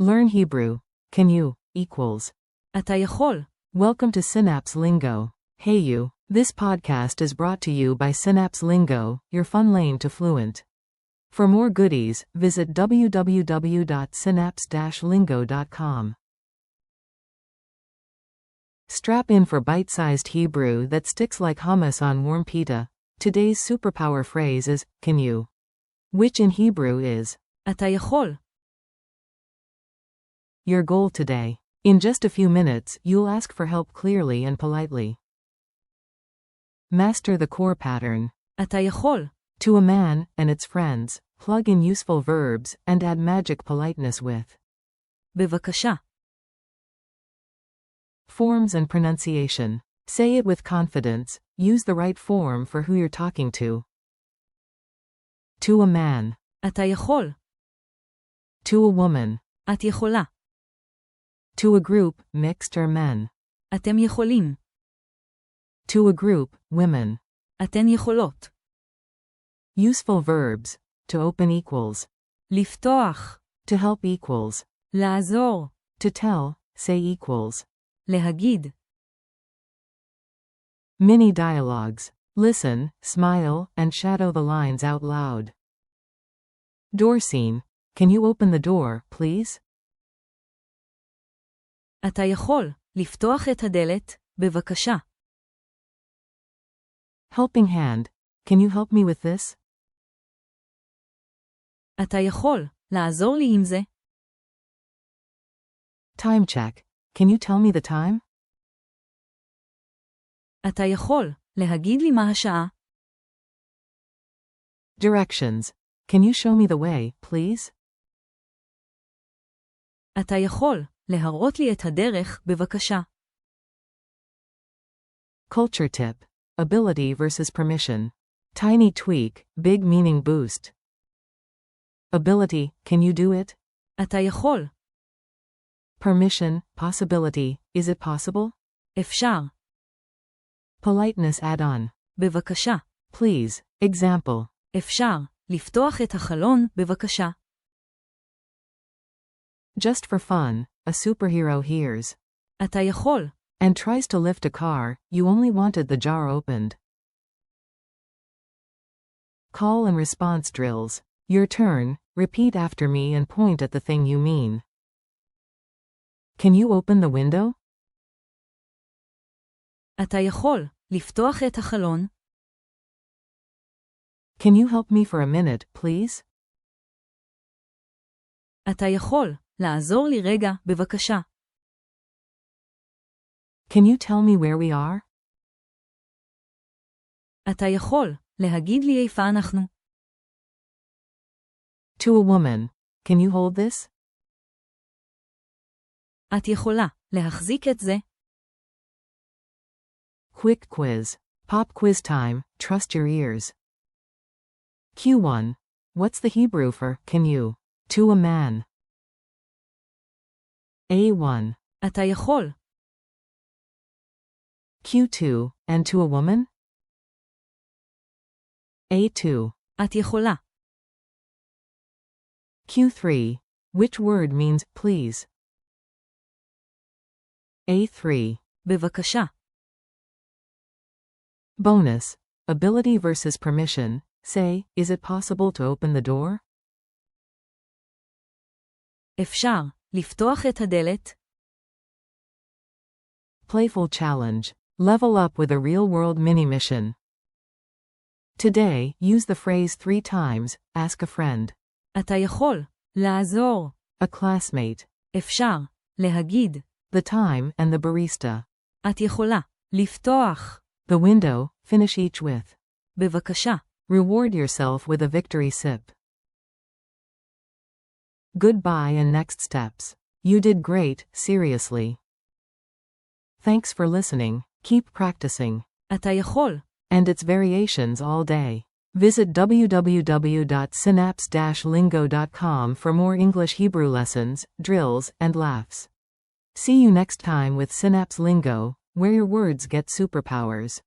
Learn Hebrew. Can you equals. אתה יכול. Welcome to Synapse Lingo. Hey you. This podcast is brought to you by Synapse Lingo, your fun lane to fluent. For more goodies, visit www.synapse-lingo.com. Strap in for bite-sized Hebrew that sticks like hummus on warm pita. Today's superpower phrase is, can you? Which in Hebrew is, אתה יכול. your goal today. In just a few minutes, you'll ask for help clearly and politely. Master the core pattern. אתה יכול. To a man and its friends, plug in useful verbs and add magic politeness with. בבקשה. Forms and pronunciation. Say it with confidence. Use the right form for who you're talking to. To a man. אתה יכול. To a woman. את יכולה. To a group, mixed or men. אתם יכולים. To a group, women. אתן יכולות. Useful verbs. To open equals. לפתוח. To help equals. לעזור. To tell, say equals. להגיד. Mini dialogues. Listen, smile, and shadow the lines out loud. Door scene. Can you open the door, please? אתה יכול. לפתוח את הדלת. בבקשה. Helping hand. Can you help me with this? אתה יכול. לעזור לי עם זה. Time check. Can you tell me the time? אתה יכול. להגיד לי מה השעה. Directions. Can you show me the way, please? אתה יכול. להראות לי את הדרך, בבקשה. Culture tip. Ability versus permission. Tiny tweak, big meaning boost. Ability, can you do it? אתה יכול. Permission, possibility, is it possible? אפשר. Politeness add-on. בבקשה. Please, example. אפשר. לפתוח את החלון, בבקשה. Just for fun, a superhero hears. אתה יכול. And tries to lift a car, you only wanted the jar opened. Call and response drills. Your turn, repeat after me and point at the thing you mean. Can you open the window? אתה יכול. לפתוח את החלון. Can you help me for a minute, please? אתה יכול. לעזור לי רגע, בבקשה. Can you tell me where we are? אתה יכול. להגיד לי איפה אנחנו. To a woman. Can you hold this? את יכולה. להחזיק את זה. Quick quiz. Pop quiz time, trust your ears. Q1. What's the Hebrew for, can you? To a man. A1. אתה יכול. Q2. And to a woman? A2. את יכולה. Q3. Which word means, please? A3. בבקשה. Bonus. Ability versus permission. Say, is it possible to open the door? אפשר. לפתוח את הדלת. Playful challenge. Level up with a real-world mini-mission. Today, use the phrase 3 times, ask a friend. אתה יכול. לעזור. A classmate. אפשר. להגיד. The time and the barista. את יכולה. לפתוח. The window, finish each with. בבקשה. Reward yourself with a victory sip. Goodbye and next steps. You did great, seriously. Thanks for listening, keep practicing. אתה יכול. And its variations all day. Visit www.synapse-lingo.com for more English Hebrew lessons, drills, and laughs. See you next time with Synapse Lingo, where your words get superpowers.